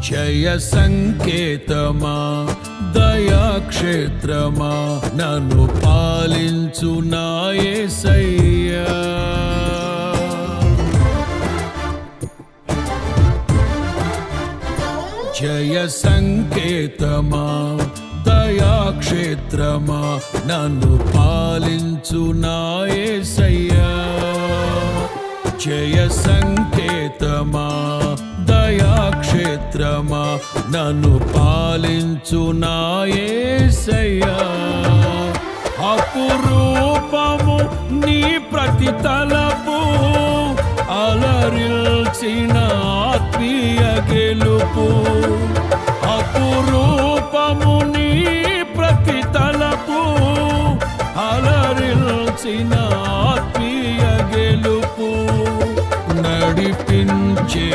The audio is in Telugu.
జయ సంకేతమా దయాక్షేత్రమా నన్ను పాలించు నా యేసయ్యా. జయ సంకేతమా దయాక్షేత్రమా నన్ను పాలించు నా యేసయ్యా. జయ సంకేతమా దయాక్షేత్రమా నన్ను పాలించు నా యేసయ్యా. అపురూపము నీ ప్రతి తలపు అలరిల్చిన ఆత్మీయ గెలుపు. అపురూపము నీ ప్రతి తలపు అలరిల్చిన ఆత్మీయ గెలుపు. నడిపించే